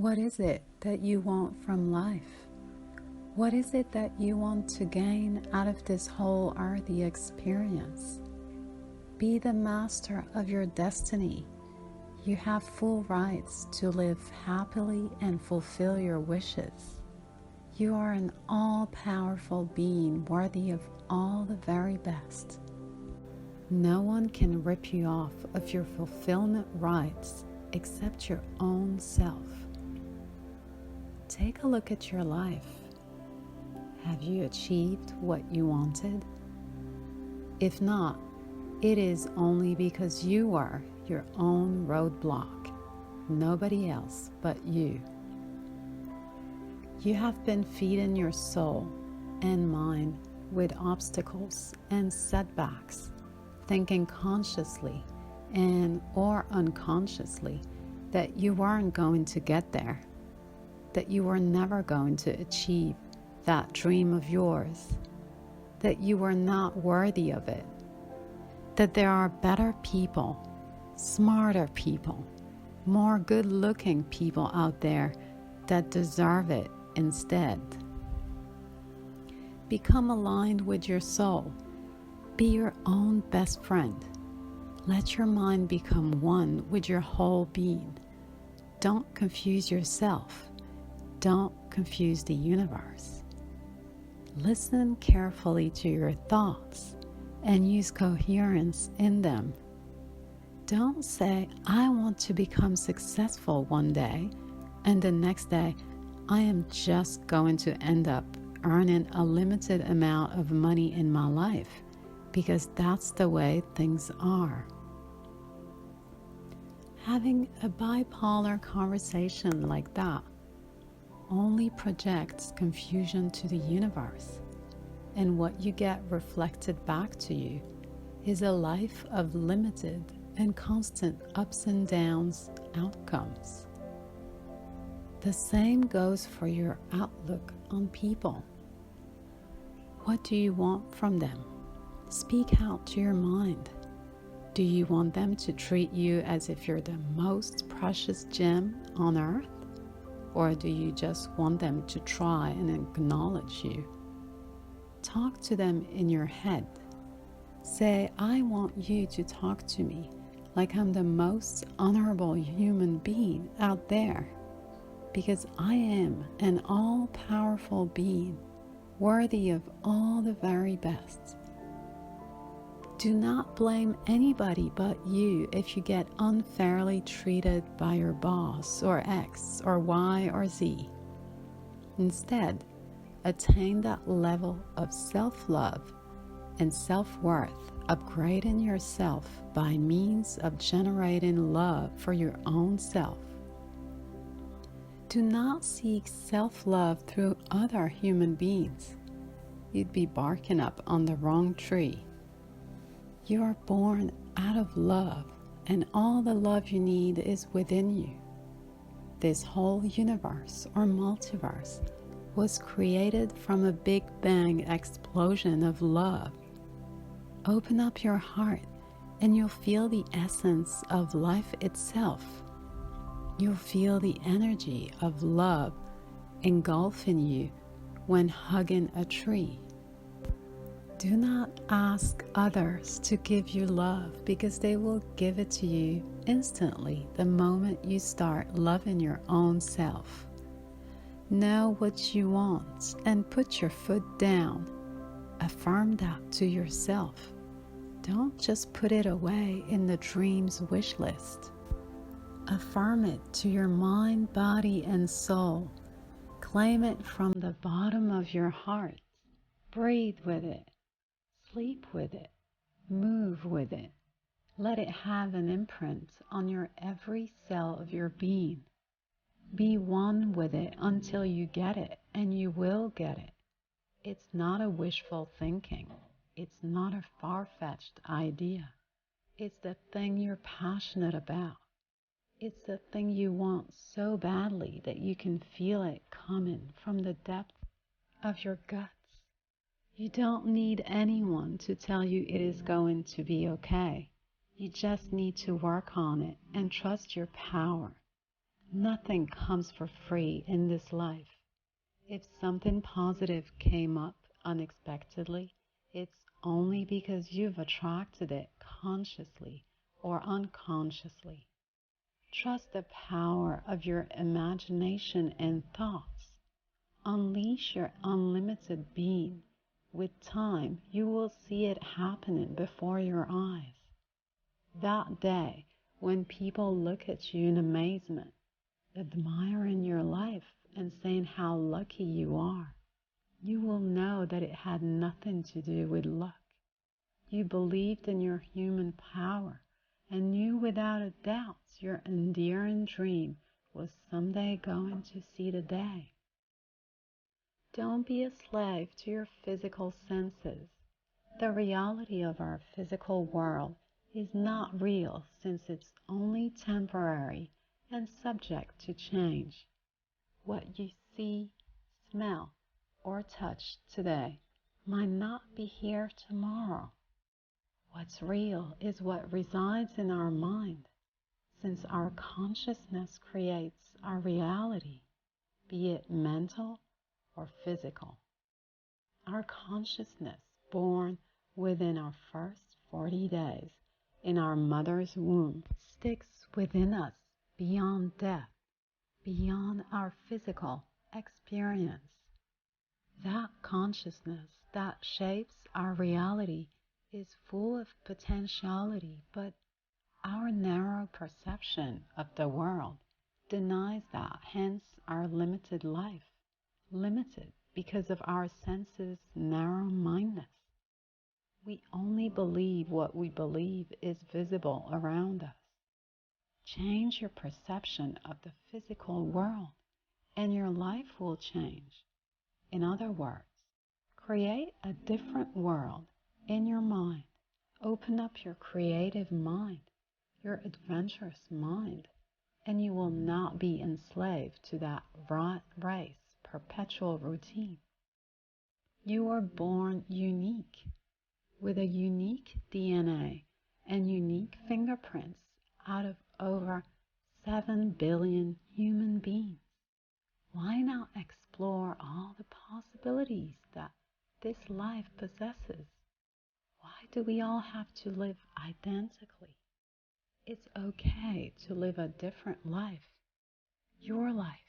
What is it that you want from life? What is it that you want to gain out of this whole earthly experience? Be the master of your destiny. You have full rights to live happily and fulfill your wishes. You are an all-powerful being worthy of all the very best. No one can rip you off of your fulfillment rights except your own self. Take a look at your life. Have you achieved what you wanted? If not, it is only because you are your own roadblock, nobody else but you. You have been feeding your soul and mind with obstacles and setbacks, thinking consciously and or unconsciously that you weren't going to get there, that you were never going to achieve that dream of yours, that you were not worthy of it, that there are better people, smarter people, more good-looking people out there that deserve it instead. Become aligned with your soul. Be your own best friend. Let your mind become one with your whole being. Don't confuse yourself. Don't confuse the universe. Listen carefully to your thoughts and use coherence in them. Don't say, I want to become successful one day, and the next day, I am just going to end up earning a limited amount of money in my life, because that's the way things are. Having a bipolar conversation like that only projects confusion to the universe, and what you get reflected back to you is a life of limited and constant ups and downs outcomes. The same goes for your outlook on people. What do you want from them? Speak out to your mind. Do you want them to treat you as if you're the most precious gem on earth? Or do you just want them to try and acknowledge you? Talk to them in your head. Say, I want you to talk to me like I'm the most honorable human being out there, because I am an all-powerful being, worthy of all the very best. Do not blame anybody but you if you get unfairly treated by your boss or X or Y or Z. Instead, attain that level of self-love and self-worth, upgrading yourself by means of generating love for your own self. Do not seek self-love through other human beings. You'd be barking up on the wrong tree. You are born out of love, and all the love you need is within you. This whole universe or multiverse was created from a Big Bang explosion of love. Open up your heart and you'll feel the essence of life itself. You'll feel the energy of love engulfing you when hugging a tree. Do not ask others to give you love, because they will give it to you instantly the moment you start loving your own self. Know what you want and put your foot down. Affirm that to yourself. Don't just put it away in the dreams wish list. Affirm it to your mind, body, and soul. Claim it from the bottom of your heart. Breathe with it. Sleep with it. Move with it. Let it have an imprint on your every cell of your being. Be one with it until you get it, and you will get it. It's not a wishful thinking. It's not a far-fetched idea. It's the thing you're passionate about. It's the thing you want so badly that you can feel it coming from the depth of your guts. You don't need anyone to tell you it is going to be okay. You just need to work on it and trust your power. Nothing comes for free in this life. If something positive came up unexpectedly, it's only because you've attracted it consciously or unconsciously. Trust the power of your imagination and thoughts. Unleash your unlimited being. With time, you will see it happening before your eyes. That day, when people look at you in amazement, admiring your life and saying how lucky you are, you will know that it had nothing to do with luck. You believed in your human power and knew without a doubt your endearing dream was someday going to see the day. Don't be a slave to your physical senses. The reality of our physical world is not real since it's only temporary and subject to change. What you see, smell, or touch today might not be here tomorrow. What's real is what resides in our mind, since our consciousness creates our reality, be it mental or physical. Our consciousness, born within our first 40 days in our mother's womb, sticks within us beyond death, beyond our physical experience. That consciousness that shapes our reality is full of potentiality, but our narrow perception of the world denies that, hence our limited life. Limited because of our senses' narrow-mindedness. We only believe what we believe is visible around us. Change your perception of the physical world, and your life will change. In other words, create a different world in your mind. Open up your creative mind, your adventurous mind, and you will not be enslaved to that rat race perpetual routine. You are born unique, with a unique DNA and unique fingerprints out of over 7 billion human beings. Why not explore all the possibilities that this life possesses? Why do we all have to live identically? It's okay to live a different life, your life.